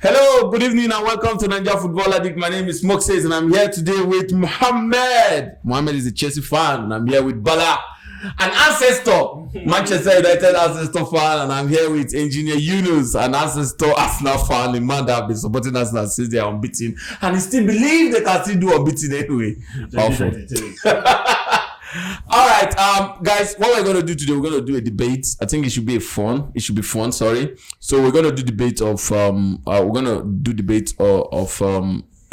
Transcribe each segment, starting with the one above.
Hello, good evening and welcome to Naija Football Addicts. My name is Moxes and I'm here today with Mohammed. Mohammed is a Chelsea fan and I'm here with Bala, an ancestor, Manchester United ancestor fan, and I'm here with Engineer Yunus, an ancestor Arsenal fan, a man that has been supporting Arsenal since they are unbeaten and he still believes they can still do unbeaten anyway. Powerful. All right, guys, what we're going to do today, we're going to do a debate. I think it should be fun. Sorry. So we're going to do debate of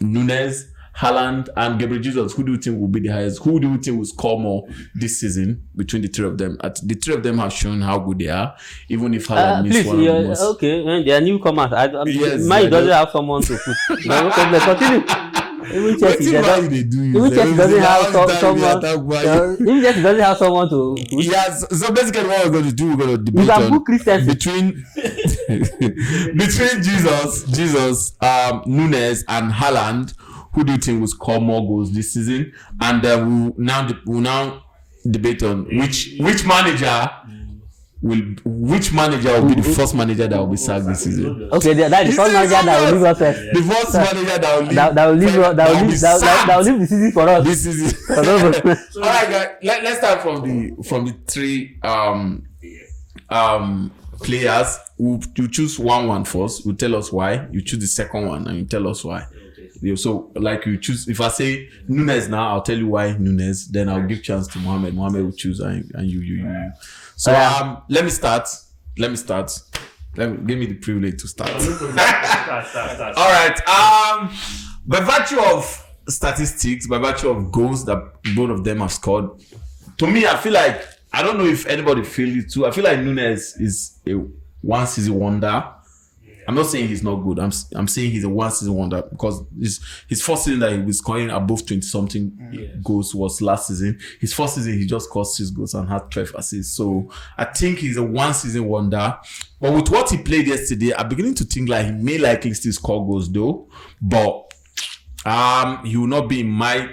NUNEZ, HALLAND, and Gabriel Jesus. Who do you think will be the highest? Who do you think will score more this season between the three of them? The three of them have shown how good they are, even if HALLAND missed one of the most. Okay, they are newcomers. Yes, mine doesn't have someone to put. Continue. Even Chelsea doesn't have someone. Even Chelsea doesn't have someone to. Yes. So basically, what we're going to do, we're going to debate between Jesus, NUNEZ, and HALLAND. Who do you think will score more goals this season? And we'll now debate on which manager will be the first manager that will be sacked this season. Okay, that's the first manager that will leave us first. The first manager that will leave the season for us. This season. All right, guys. Let's start from the three players. You choose one first. You tell us why. You choose the second one and you tell us why. So, like, you choose. If I say NUNEZ now, I'll tell you why NUNEZ. Then I'll give chance to Mohammed. Mohammed will choose, and you. So, let me start. Give me the privilege to start. Start. All right. By virtue of statistics, by virtue of goals that both of them have scored, to me, I feel like, I don't know if anybody feels it too. I feel like NUNEZ is a one-season wonder. I'm not saying he's not good. I'm saying he's a one-season wonder because his first season that he was scoring above 20-something goals was last season. His first season, he just scored 6 goals and had 12 assists. So I think he's a one-season wonder. But with what he played yesterday, I'm beginning to think like he may likely still score goals though. But he will not be in my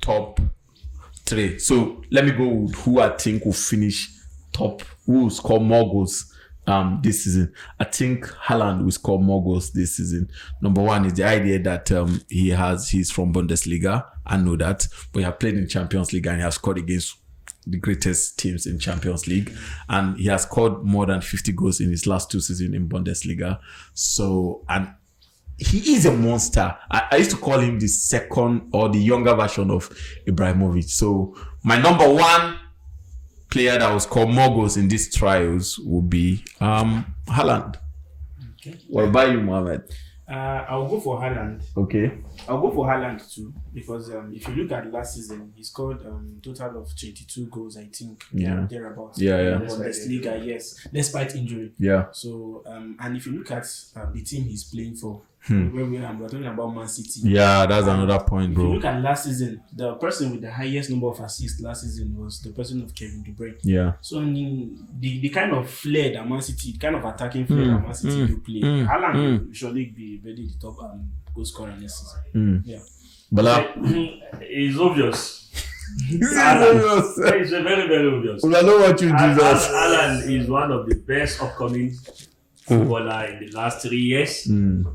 top 3. So let me go with who I think will finish top, who will score more goals this season. I think HALLAND will score more goals this season. Number one is the idea that he's from Bundesliga. I know that, but he has played in Champions League and he has scored against the greatest teams in Champions League, and he has scored more than 50 goals in his last 2 seasons in Bundesliga. So, and he is a monster. I used to call him the second or the younger version of Ibrahimovic. So my number one player that will score more goals in these trials will be HALLAND. Okay. What about you, Mohammed? I'll go for HALLAND. Okay. I'll go for HALLAND too because if you look at last season, he scored total of 22 goals, I think. Thereabouts. Bundesliga, yes, despite injury. Yeah. So and if you look at the team he's playing for, we're talking about Man City. Yeah, that's another point, bro. If you look at last season, the person with the highest number of assists last season was the person of Kevin De Bruyne. Yeah. So I mean, the kind of flair that Man City, kind of attacking flair that Man City do play, HALLAND will surely be ready the top goal scorer next season. Yeah. Bala. It's obvious. It's obvious. It's very, very obvious. I know what you do. HALLAND is one of the best upcoming footballer in the last 3 years.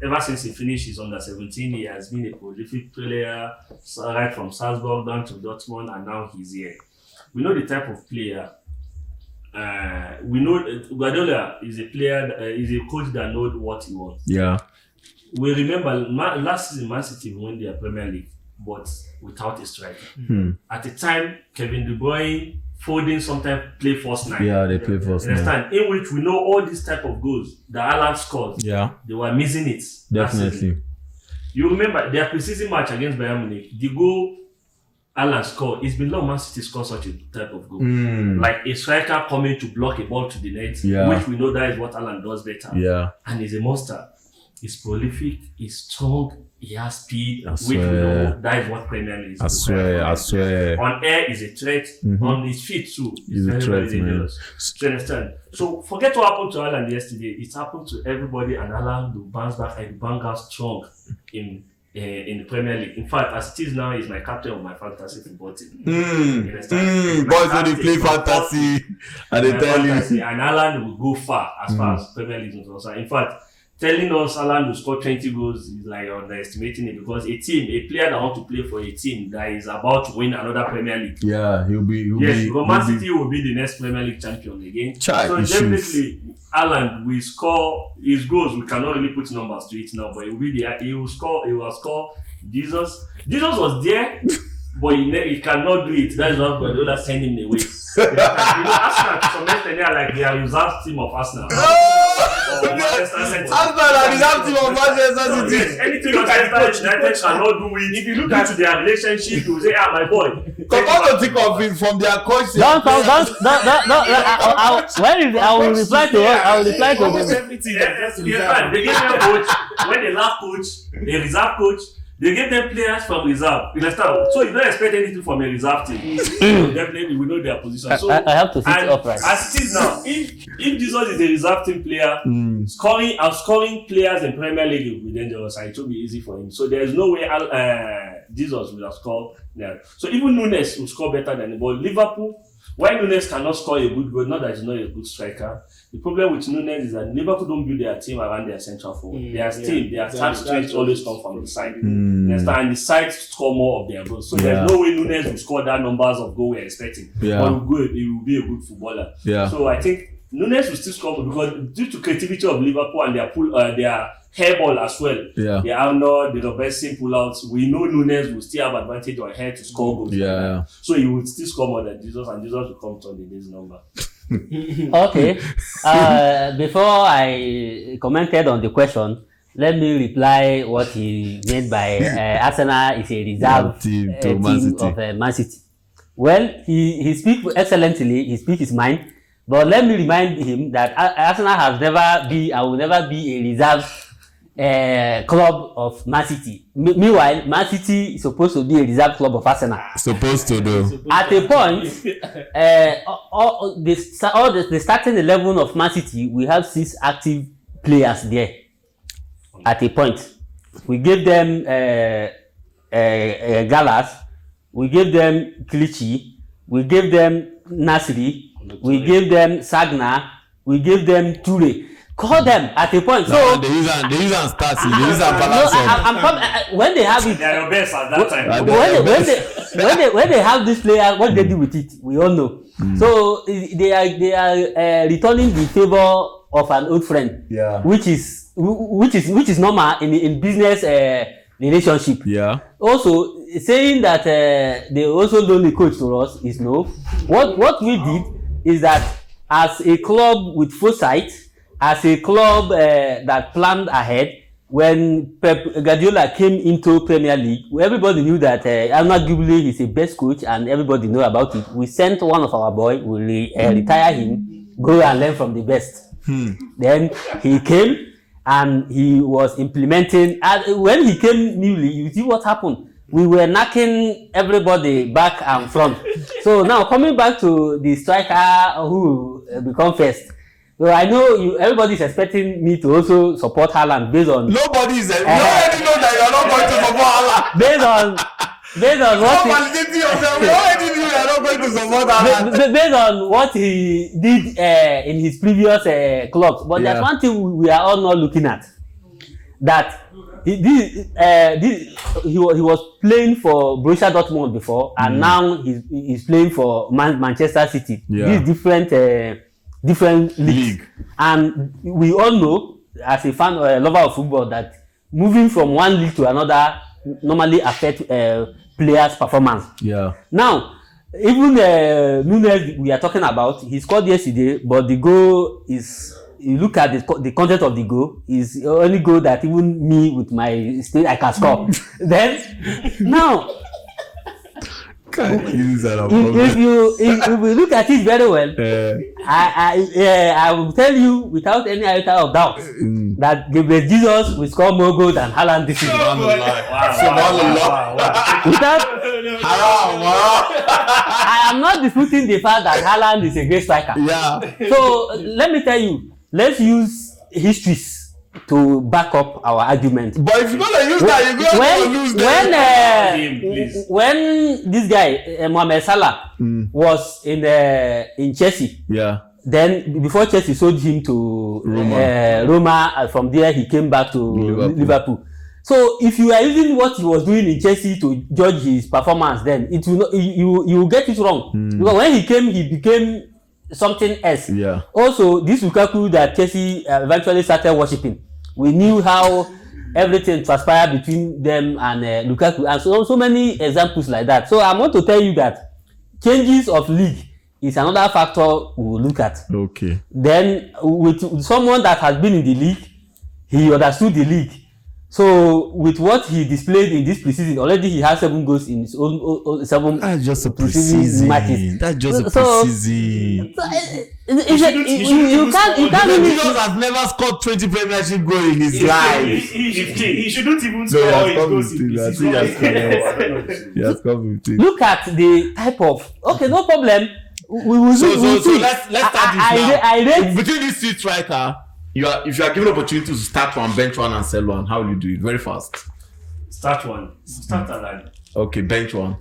Ever since he finished his under-17, he has been a prolific player, right from Salzburg down to Dortmund, and now he's here. We know the type of player. We know Guardiola is a player, is a coach that knows what he wants. Yeah. We remember last season Man City won their Premier League, but without a striker. At the time, Kevin De Bruyne, Foden sometimes play first 9. Yeah, they play first 9. Understand? In which we know all these type of goals that HALLAND scored. Yeah. They were missing it. Definitely. You remember their preseason match against Bayern Munich, the goal HALLAND scored, it's been long Man City scored such a type of goal. Like a striker coming to block a ball to the net, which we know that is what HALLAND does better. Yeah. And he's a monster. He's prolific, he's strong, he has speed, which we know that is what Premier League is. I swear. On air is a threat, on his feet too. He's very, very dangerous. Do you understand? So forget what happened to HALLAND yesterday. It happened to everybody, and HALLAND will bounce back and bang out strong in the Premier League. In fact, as it is now, he's my captain of my fantasy football team. Boys, when they play fantasy, and they tell you. And HALLAND will go far as far as Premier League is concerned. In fact, telling us Haaland will score 20 goals is like underestimating it, because a player that wants to play for a team that is about to win another Premier League. Yeah, because Man City will be the next Premier League champion again. So definitely, Haaland will score his goals. We cannot really put numbers to it now, but he will score. Jesus was there, but he cannot do it. That is why Guardiola sent him away. Arsenal, to some extent, they are like the reserve team of Arsenal. Arsenal are the reserve team of Manchester City. Anything Manchester United cannot do it. If you look at their relationship, you say, my boy. Come on to think of it from their coach. Don't. I will reply to almost everything. They gave them coach. When they last coach, a reserve coach, they get them players from reserve. You understand? So you don't expect anything from a reserve team. Definitely, we know their position. So I have to sit upright. As it is now, if Jesus is a reserve team player, outscoring players in Premier League will be dangerous, and it will be easy for him. So there is no way Jesus will have scored there. So even NUNEZ will score better than him. But Liverpool, why NUNEZ cannot score a good goal? Not that he's not a good striker. The problem with NUNEZ is that Liverpool don't build their team around their central forward. Their attack strength always come from the side. And the sides score more of their goals. So there's no way NUNEZ will score that numbers of goals we're expecting. But he will be a good footballer. So I think NUNEZ will still score because due to creativity of Liverpool and their hairball as well. The Arnold, the Robertson pullouts. We know NUNEZ will still have advantage on hair to score goals. So he will still score more than Jesus, and Jesus will come to this number. Okay. Before I commented on the question, let me reply what he meant by Arsenal is a reserve team of Man City. Well, he speaks excellently. He speaks his mind. But let me remind him that Arsenal has never been and will never be a reserve club of Man City. Meanwhile, Man City is supposed to be a reserve club of Arsenal. Supposed to do. At a point, the starting 11 of Man City, we have 6 active players there. At a point, we gave them Gallas, we gave them Kilichi, we gave them Nasri, we gave them Sagna, we gave them Toure. Call them at a point. So they use and stats. They use and balance. When they have it, they are your best at that time. When they have this player, what they do with it, we all know. So they are returning the favor of an old friend. Which is normal in business relationship. Also saying that they also loan the coach to us is no. What we did is that as a club with foresight, as a club that planned ahead, when Pep Guardiola came into Premier League, everybody knew that arguably he's the best coach, and everybody knew about it. We sent one of our boys, we retire him, go and learn from the best. Then he came and he was implementing. And when he came newly, you see what happened. We were knocking everybody back and front. So now coming back to the striker who become first. So I know everybody is expecting me to also support Haaland based on. Nobody is. You already know that you are not going to support Haaland. Based on what we already knew you are not going to support Haaland. Based on what he did in his previous clubs. But there's one thing we are all not looking at. That he was playing for Borussia Dortmund before, and now he's playing for Manchester City. These different leagues. And we all know, as a fan or a lover of football, that moving from one league to another normally affects players' performance. Now, even NUNEZ we are talking about, he scored yesterday, but the goal is, you look at the content of the goal, is the only goal that even me with my speed I can score. Then, now, if you look at it very well, I will tell you without any iota of doubt that Gabriel Jesus will score more goals than Haaland this season. I am not disputing the fact that Haaland is a great striker. So let me tell you, let's use histories to back up our argument. But if you're gonna use that, you're gonna lose that. When this guy Mohamed Salah was in Chelsea, Then before Chelsea sold him to Roma, from there he came back to Liverpool. So if you are using what he was doing in Chelsea to judge his performance, then it will not, you will get it wrong. Because when he came, he became something else. Yeah. Also, this Lukaku that Chelsea eventually started worshipping, we knew how everything transpired between them and Lukaku, and so many examples like that. So I want to tell you that changes of league is another factor we will look at. Okay. Then with someone that has been in the league, he understood the league. So with what he displayed in this preseason, already he has 7 goals in his own 7 That's just a preseason matches. That's just a preseason. You can't really. Jesus has never scored 20 Premiership goals in his life. He shouldn't even score all his goals in preseason. He has come 15. Look at the type of. Okay, no problem. We will So see. let's start this now. I rate between these 2 striker, if you are given opportunity to start one, bench one, and sell one, how will you do it? Very fast. Start one. Start Haaland. Okay, bench one.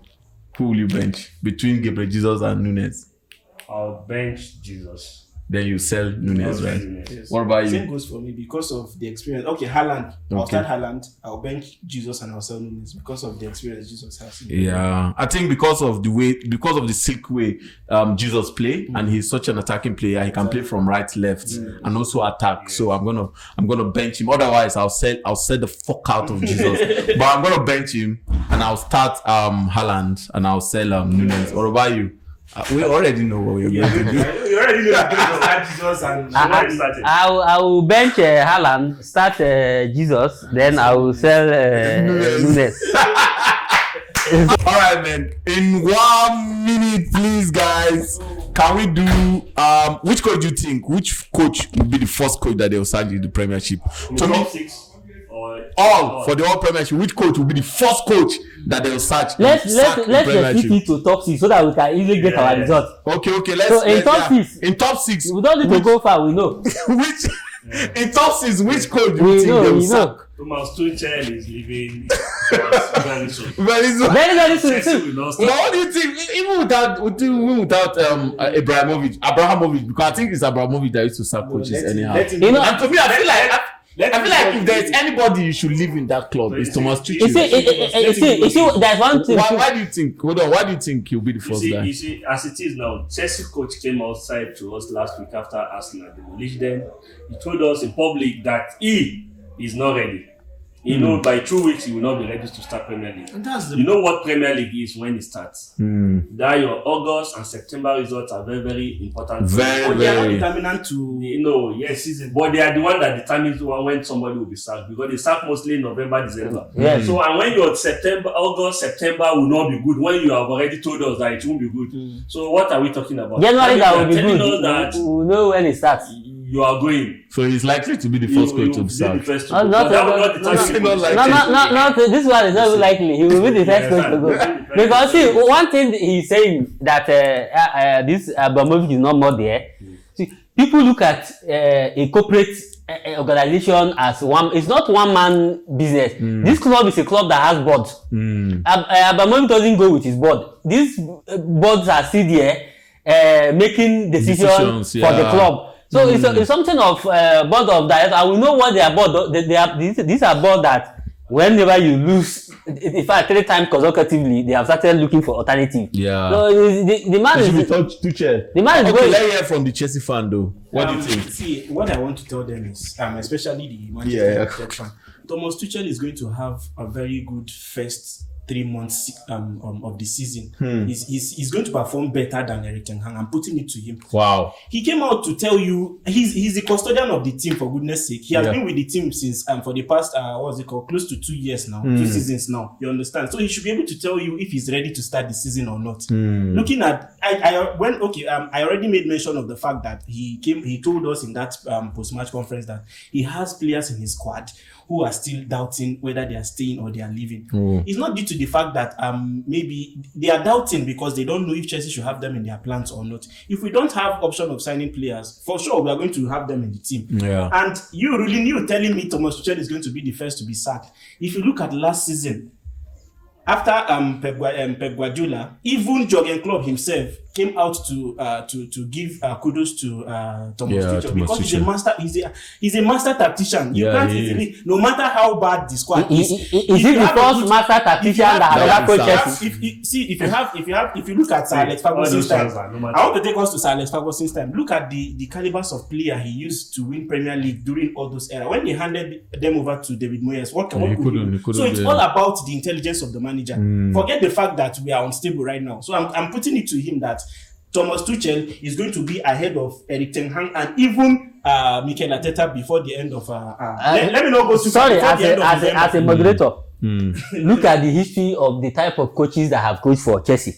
Who will you bench between Gabriel Jesus and Nunez? I'll bench Jesus. Then you sell Nunez, right? Yes. What about you? Same goes for me because of the experience. Okay, Haaland. I'll start Haaland. I'll bench Jesus and I'll sell Nunes because of the experience Jesus has. Yeah, I think because of the silk way Jesus play, and he's such an attacking player, he can play from right, left, and also attack. Yes. So I'm gonna bench him. Otherwise, I'll sell the fuck out of Jesus. But I'm gonna bench him, and I'll start Haaland, and I'll sell Nunes. What about you? We already know what we're going to do. You already know that Jesus and I will bench Haaland, start Jesus, then I will sell Nunes. All right, man. In 1 minute, please, guys. Can we do which coach do you think? Which coach will be the first coach that they will sign in the Premiership? To me, 6 or for the whole Premiership. Which coach will be the first coach that they will search? Let's restrict it to top 6 so that we can easily get our results. Okay. So in top 6, we don't need to go far. We know. In top 6, which coach do you think they will sack? Thomas Tuchel is leaving very soon. Very soon. But what do you think? Even without Abramovich, because I think it's Abramovich that used to sack coaches anyhow. And to me, I feel like if there's anybody you should leave in that club, it's Thomas Tuchel. You see, there's one thing. Why do you think? Hold on. Why do you think he'll be the first guy? You see, as it is now, Chelsea coach came outside to us last week after Arsenal demolished them. He told us in public that he is not ready. You know, by 2 weeks he will not be ready to start Premier League. You know what Premier League is when it starts. That your August and September results are very, very important. Very determinant to yes, but they are the one that determines when somebody will be sacked, because they sack mostly in November, December. So and when your August, September will not be good, when you have already told us that it won't be good. So what are we talking about? January that will be good. We know when it starts. You are going. So he's likely to be the first coach to be sacked. This one is not likely. He will be the first coach to go. Because see, one thing he's saying that this Abramovich is not more there. See, people look at a corporate organization as one. It's not one man business. This club is a club that has board. Abramovich doesn't go with his board. These boards are still there making decisions for the club. So it's something of board of directors. I will know what they are board. These are board that whenever you lose, in fact 3 times consecutively, they have started looking for alternative. Yeah. So the man is. The man is going. Let's hear from the Chelsea fan though. What do you think? See, what I want to tell them is, especially the Manchester fan, Thomas Tuchel is going to have a very good first 3 months of the season. He's going to perform better than Erik ten Hag. I'm putting it to him. Wow. He came out to tell you he's the custodian of the team, for goodness sake. He has been with the team since for the past close to 2 years now, 2 seasons now. You understand? So he should be able to tell you if he's ready to start the season or not. Looking at I already made mention of the fact that he told us in that post-match conference that he has players in his squad who are still doubting whether they are staying or they are leaving. It's not due to the fact that maybe they are doubting because they don't know if Chelsea should have them in their plans or not. If we don't have option of signing players, for sure we are going to have them in the team. And you really knew telling me Thomas Tuchel is going to be the first to be sacked. If you look at last season, after Pep Guardiola, even Jurgen Klopp himself came out to give kudos to Thomas Tuchel Thomas because Tuchel. he's a master tactician. You can't easily, no matter how bad the squad is. Is he the first master tactician that has ever coached Chelsea? If you look at Sir Alex Ferguson's time, I want to take us to Sir Alex Ferguson's time. Look at the calibers of player he used to win Premier League during all those eras. When they handed them over to David Moyes, what could he? So it's all about the intelligence of the manager. Forget the fact that we are unstable right now. So I'm putting it to him that Thomas Tuchel is going to be ahead of Erik ten Hag and even Mikel Arteta before the end of. Let me not go too far. Sorry, as a moderator, look at the history of the type of coaches that have coached for Chelsea.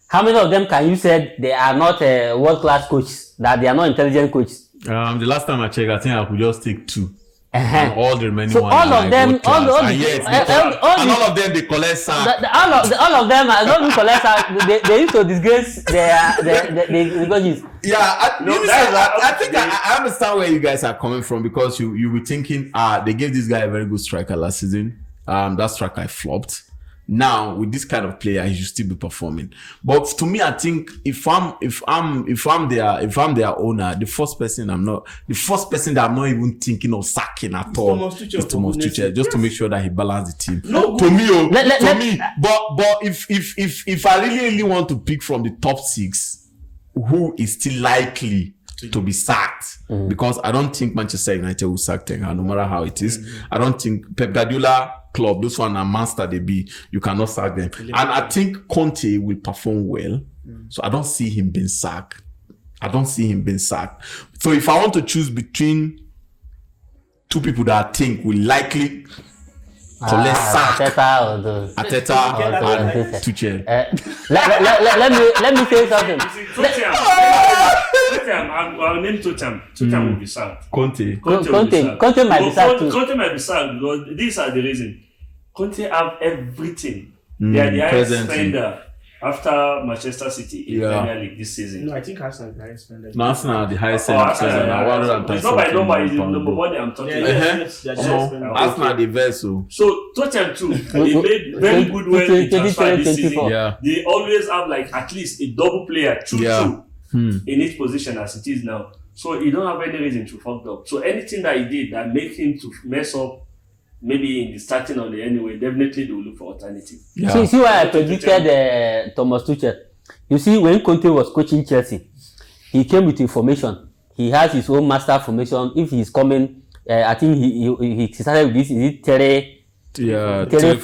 How many of them can you say they are not world-class coaches, that they are not intelligent coaches? The last time I checked, I think I could just take 2. And all the remaining ones. All of them, all of them, they collect sack. All of them, don't collect sack. They used to disgrace the coaches. Yeah, I think I understand where you guys are coming from because you were thinking, they gave this guy a very good striker last season. That striker flopped. Now with this kind of player, he should still be performing. But to me, I think if I'm their owner, the first person that I'm not even thinking of sacking at all is Thomas Tuchel, just to make sure that he balances the team. To me. But if I really want to pick from the top 6, who is still likely to be sacked? Because I don't think Manchester United will sack Ten Hag, no matter how it is. I don't think Pep Guardiola club, those one are master they be, you cannot sack them. And I think Conte will perform well. So I don't see him being sacked. So if I want to choose between 2 people that I think will likely collect sack, Arteta and Tuchel. Let me say something. I'll name Tottenham. Tottenham will be sacked. Conte might be sacked too. Conte might be sacked because these are the reasons. Conte have everything. They are the highest spender after Manchester City in Premier League this season. No, I think Arsenal is the highest spender. Arsenal are the highest spender. It's not by number, it's the number one I'm talking about. Arsenal the vessel. So Tottenham too, they made very good well in transfer this season. They always have like at least a double player in each position as it is now. So he don't have any reason to fuck up. So anything that he did that make him to mess up, maybe in the starting or the anyway, definitely they will look for alternative. See why I predicted Thomas Tuchel. You see, when Conte was coaching Chelsea, he came with a formation. He has his own master formation. If he's coming, I think he started with this. Is it 3-4?